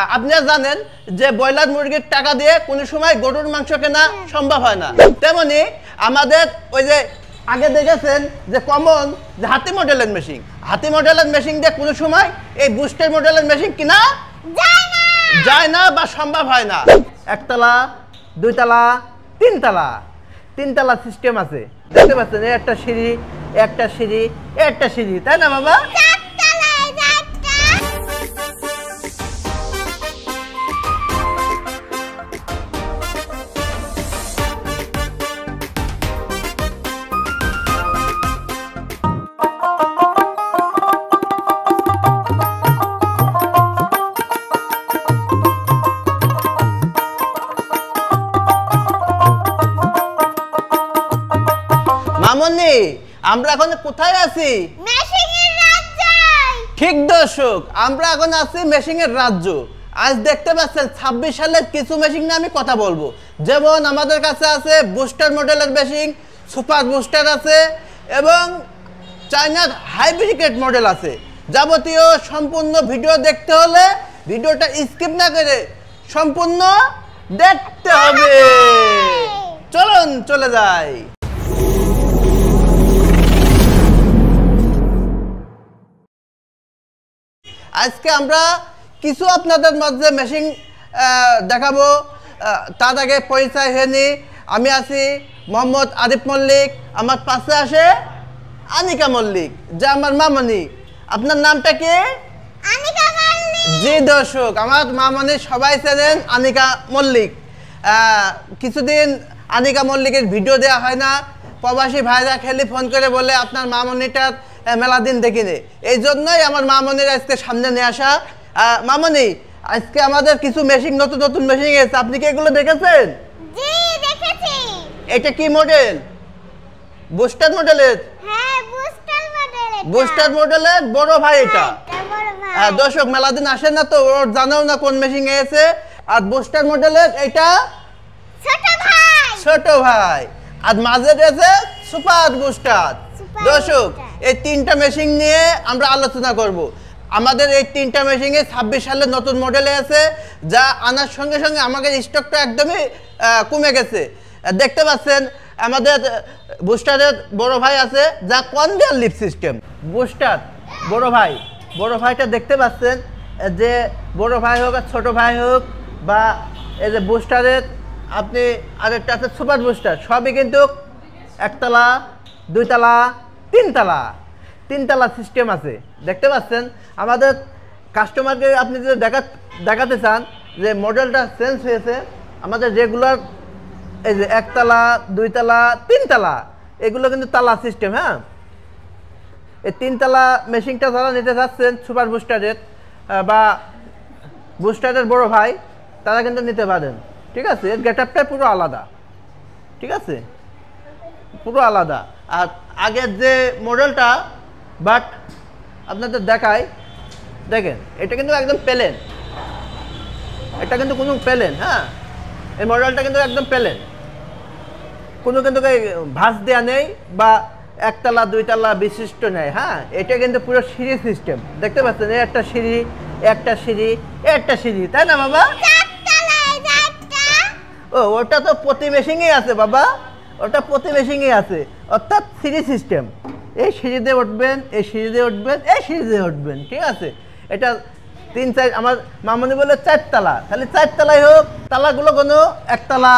আপনারা জানেন যে ব্রয়লার মুরগির টাকা দিয়ে কোনো সময় গরুর মাংস কেনা সম্ভব হয় না। তেমনি আমাদের ওই যে আগে দেখেছেন যে কমন যে হাতি মডেলের মেশিন দিয়ে কোনো সময় এই বুস্টার মডেলের মেশিন কিনা যায় না বা সম্ভব হয় না। একতলা, দুইতলা, তিনতলা সিস্টেম আছে। দেখতে পাচ্ছেন একটা সিঁড়ি, তাই না বাবা? মামনি, আমরা এখন কোথায় আছি? মেশিনের রাজ্যে। ঠিক দর্শক, আমরা এখন আছি মেশিনের রাজ্য। আজ দেখতে পাচ্ছেন 26 সালের কিছু মেশিন নিয়ে আমি কথা বলবো। যেমন আমাদের কাছে আছে বুস্টার মডেলের মেশিন, সুপার বুস্টার আছে এবং চায়নার হাইব্রিড মডেল আছে। যাবতীয় সম্পূর্ণ ভিডিও দেখতে হলে ভিডিওটা স্কিপ না করে সম্পূর্ণ দেখতে হবে। চলুন চলে যাই। আজকে আমরা কিছু আপনাদের মাঝে মেশিন দেখাবো। তার আগে পরিচয় হয়নি। আমি আছি মোহাম্মদ আরিফ মল্লিক, আমার পাশে আসে আনিকা মল্লিক, যা আমার মামনি। আপনার নামটা কি? আনিকা মল্লিক। জি দর্শক, আমার মামনি সবাই চেনেন আনিকা মল্লিক। কিছুদিন আনিকা মল্লিকের ভিডিও দেওয়া হয় না। প্রবাসী ভাইরা খেলি ফোন করে বলে আপনার মামনিটার মেলা দিন দেখিনি। এই জন্যই আমার মামনির আজকে সামনে নিয়ে আসা। মামনি, আজকে আমাদের কিছু মেশিন, নতুন মেশিন এসেছে। আপনি কি এগুলো দেখেছেন? জি দেখেছি। এটা কি মডেল? বুস্টার মডেলের? হ্যাঁ, বুস্টার মডেল। বুস্টার মডেলের বড় ভাই এটা। হ্যাঁ, দর্শক মেলা দিন আসে না তো ওর জানাও না কোন মেশিন এসেছে। আর বুস্টার মডেলের এটা ছোট ভাই। আর মাঝে রয়েছে সুপার বুস্টার। দর্শক, এই তিনটা মেশিন নিয়ে আমরা আলোচনা করব। আমাদের এই তিনটা মেশিনে 26 সালের নতুন মডেলে আছে, যা আনার সঙ্গে সঙ্গে আমাদের স্টকটা একদমই কমে গেছে। দেখতে পাচ্ছেন আমাদের বুস্টারের বড় ভাই আছে, যা কনভেয়ার লিফট সিস্টেম। বুস্টার বড় ভাইটা দেখতে পাচ্ছেন, যে বড় ভাই হোক আর ছোট ভাই হোক, বা এই যে বুস্টারের আপনি আরেকটা আছে সুপার বুস্টার, সবই কিন্তু একতলা, দুইতলা, তিনতলা সিস্টেম আছে। দেখতে পাচ্ছেন আমাদের কাস্টমারকে আপনি যদি দেখাতে চান যে মডেলটা চেঞ্জ হয়েছে, আমাদের রেগুলার এই যে একতলা, দুইতলা, তিনতলা, এগুলো কিন্তু তালা সিস্টেম। হ্যাঁ, এই তিনতলা মেশিনটা যারা নিতে চাচ্ছেন সুপার বুস্টারের বা বুস্টারের বড় ভাই, তারা কিন্তু নিতে পারেন। ঠিক আছে, এর গেটআপটাই পুরো আলাদা। ঠিক আছে, পুরো আলাদা। আর আগের যে মডেলটা, বাট আপনাদের দেখাই, দেখেন এটা কিন্তু একদম প্লেন। এটা কিন্তু কোনো প্লেন। হ্যাঁ, এই মডেলটা কিন্তু একদম প্লেন, কোনো কিন্তু ভাঁজ দেওয়া নেই বা একতলা দুইতলা বিশিষ্ট নেই। হ্যাঁ, এটা কিন্তু পুরো সিঁড়ি সিস্টেম। দেখতে পাচ্ছেন একটা সিঁড়ি, তাই না বাবা? ও, ওটা তো প্রতি মেশিনেই আছে বাবা, ওটা প্রতি মেশিনেই আছে, অর্থাৎ সিঁড়ি সিস্টেম। এই সিঁড়ি দিয়ে উঠবেন, এই সিঁড়ি দিয়ে উঠবেন, এই সিঁড়ি দিয়ে উঠবেন। ঠিক আছে, এটা 3-4, আমার মামনি বলে 4 তালা, তাহলে 4 তালাই হোক। তালাগুলো কোনো একতলা,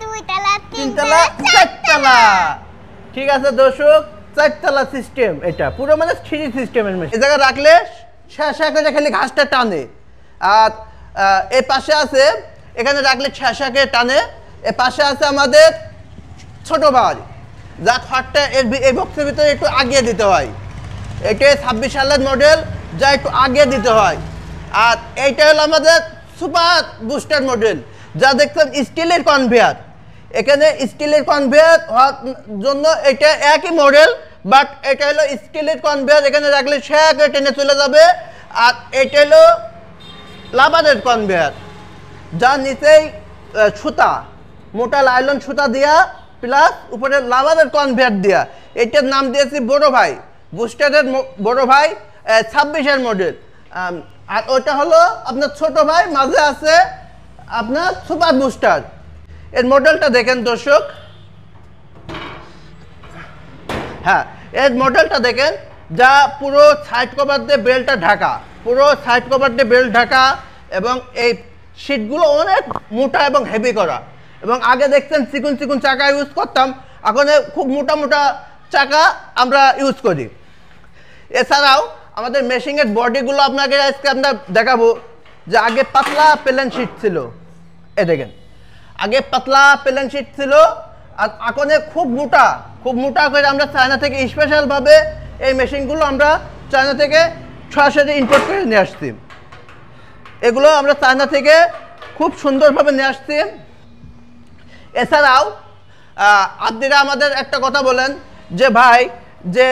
দুইতলা, তিনতলা, 4 তালা। ঠিক আছে দর্শক, 4 তালা সিস্টেম। এটা পুরো মানে সিঁড়ি সিস্টেমের মেশিন। এই জায়গায় রাখলে শেষা করে খালি ঘাসটা টানে। আর এই পাশে আছে, এখানে রাখলে শেষাকে টানে। এ পাশে আছে আমাদের ছোট ভাই, যা খড়টা এই বক্সের ভিতরে একটু আগিয়ে দিতে হয়। এটা 26 সালের মডেল, যা একটু আগিয়ে দিতে হয়। আর এইটা হলো আমাদের সুপার বুস্টার মডেল, যা দেখছেন স্টিলের কনভেয়ার। এখানে স্টিলের কনভেয়ার হওয়ার জন্য এটা একই মডেল, বাট এটা হলো স্টিলের কনভেয়ার। এখানে রাখলে শেয়াকে টেনে চলে যাবে। আর এটা হলো লাবারের কনভেয়ার, যার নিচেই সুতা, মোটা লাইলন সুতা দিয়া প্লাস উপরে লাভারের কনভেয়ার দিয়া। এটার নাম দিয়েছি বড় ভাই, বুস্টারের বড় ভাই 26-এর মডেল। আর ওটা হলো আপনার ছোট ভাই, মাঝে আছে আপনার সুপার বুস্টার। এর মডেলটা দেখেন দর্শক, হ্যাঁ এর মডেলটা দেখেন, যা পুরো সাইড কভার দিয়ে বেল্টটা ঢাকা, পুরো সাইড কভার দিয়ে বেল্ট ঢাকা, এবং এই সিটগুলো অনেক মোটা এবং হেভি করা। এবং আগে দেখতেন চিকুন চিকুন চাকা ইউজ করতাম, এখন খুব মোটা মোটা চাকা আমরা ইউজ করি। এছাড়াও আমাদের মেশিনের বডিগুলো আপনাকে আজকে আমরা দেখাবো, যে আগে পাতলা প্লেন শিট ছিল, এ দেখেন আগে পাতলা প্লেন শিট ছিল, আর এখন খুব মোটা করে আমরা চায়না থেকে স্পেশালভাবে এই মেশিনগুলো আমরা চায়না থেকে সরাসরি ইম্পোর্ট করে নিয়ে আসছি। এগুলো আমরা চায়না থেকে খুব সুন্দরভাবে নিয়ে আসছি। এছাড়াও আপনারা আমাদের একটা কথা বলেন যে ভাই যে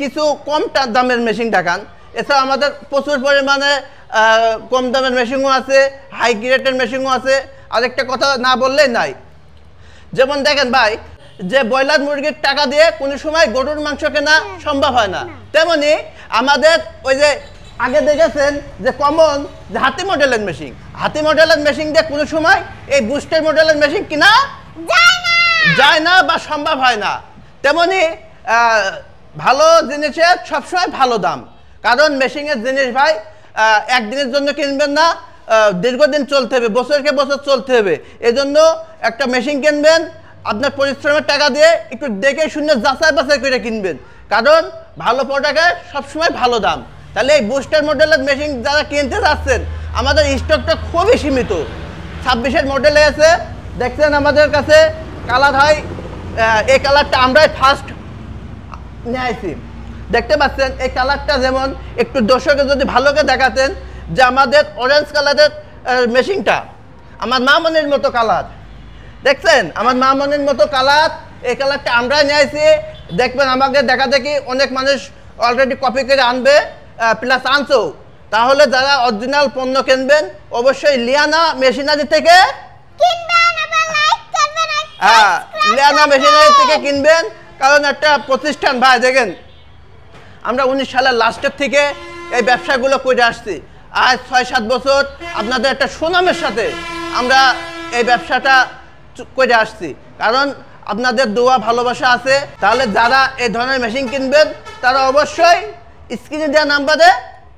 কিছু কম দামের মেশিন দেখান। এছাড়া আমাদের প্রচুর পরিমাণে কম দামের মেশিনও আছে, হাই গ্রেডের মেশিনও আছে। আরেকটা কথা না বললেই নাই, যেমন দেখেন ভাই যে ব্রয়লার মুরগির টাকা দিয়ে কোনো সময় গরুর মাংস কেনা সম্ভব হয় না, তেমনি আমাদের ওই যে আগে দেখেছেন যে কমন যে হাতি মডেলের মেশিন দিয়ে কোনো সময় এই বুস্টার মডেলের মেশিন কিনা যায় না বা সম্ভব হয় না। তেমনি ভালো জিনিসের সবসময় ভালো দাম, কারণ মেশিনের জিনিস ভাই একদিনের জন্য কিনবেন না, দীর্ঘদিন চলতে হবে, বছরকে বছর চলতে হবে। এজন্য একটা মেশিন কিনবেন আপনার পরিশ্রমের টাকা দিয়ে, একটু দেখে শুনে যাচাই বাছাই করে কিনবেন, কারণ ভালো প্রোডাক্টের সবসময় ভালো দাম। তাহলে এই বুস্টার মডেলের মেশিন যারা কিনতে যাচ্ছেন, আমাদের স্টকটা খুবই সীমিত। 26-এর মডেলে আছে, দেখছেন আমাদের কাছে কালার হয়, এই কালারটা আমরাই ফার্স্ট নিয়ে আসি। দেখতে পাচ্ছেন এই কালারটা, যেমন একটু দর্শকে যদি ভালোকে দেখাতেন যে আমাদের অরেঞ্জ কালারের মেশিনটা আমার মা মনের মতো কালার, দেখছেন আমার মা মনের মতো কালার, এই কালারটা আমরাই নিয়ে আসি। দেখবেন আমাকে দেখা দেখি অনেক মানুষ অলরেডি কপি করে আনবে, প্লাস আনছো। তাহলে যারা অরিজিনাল পণ্য কিনবেন অবশ্যই লিয়ানা মেশিনারি থেকে লিয়ানা মেশিনারি থেকে কিনবেন, কারণ একটা প্রতিষ্ঠান ভাই দেখেন আমরা 19 সালের লাস্টের থেকে এই ব্যবসাগুলো করে আসছি। আজ 6-7 বছর আপনাদের একটা সুনামের সাথে আমরা এই ব্যবসাটা করে আসছি, কারণ আপনাদের দোয়া ভালোবাসা আছে। তাহলে যারা এই ধরনের মেশিন কিনবেন তারা অবশ্যই স্ক্রিনে দেওয়া নাম্বারে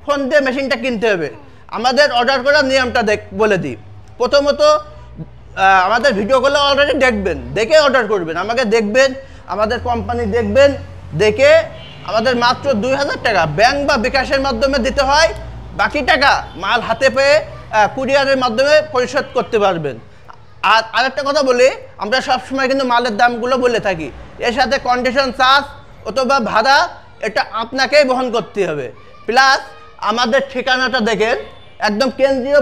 ফোন দিয়ে মেশিনটা কিনতে হবে। আমাদের অর্ডার করার নিয়মটা বলে দিই। প্রথমত আমাদের ভিডিওগুলো অলরেডি দেখবেন, দেখে অর্ডার করবেন, আমাকে দেখবেন, আমাদের কোম্পানি দেখবেন, দেখে আমাদের মাত্র 2000 টাকা ব্যাংক বা বিকাশের মাধ্যমে দিতে হয়, বাকি টাকা মাল হাতে পেয়ে কুরিয়ারের মাধ্যমে পরিশোধ করতে পারবেন। আর আরেকটা কথা বলি, আমরা সবসময় কিন্তু মালের দামগুলো বলে থাকি, এর সাথে কন্ডিশন চার্জ অথবা ভাড়া এটা আপনাকেই বহন করতে হবে। প্লাস আমাদের ঠিকানাটা দেখেন, একদম কেন্দ্রীয়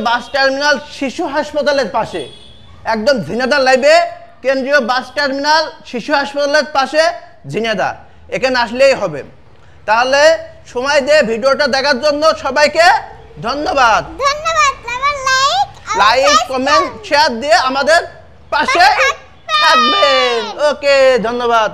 বাস টার্মিনাল শিশু হাসপাতালের পাশে, একদম ঝিনাইদহ লাইভে কেন্দ্রীয় বাস টার্মিনাল শিশু হাসপাতালের পাশে ঝিনাইদহ, এখানে আসলেই হবে। তাহলে সময় দিয়ে ভিডিওটা দেখার জন্য সবাইকে ধন্যবাদ। লাইক কমেন্ট শেয়ার দিয়ে আমাদের পাশে থাকবেন। ওকে, ধন্যবাদ।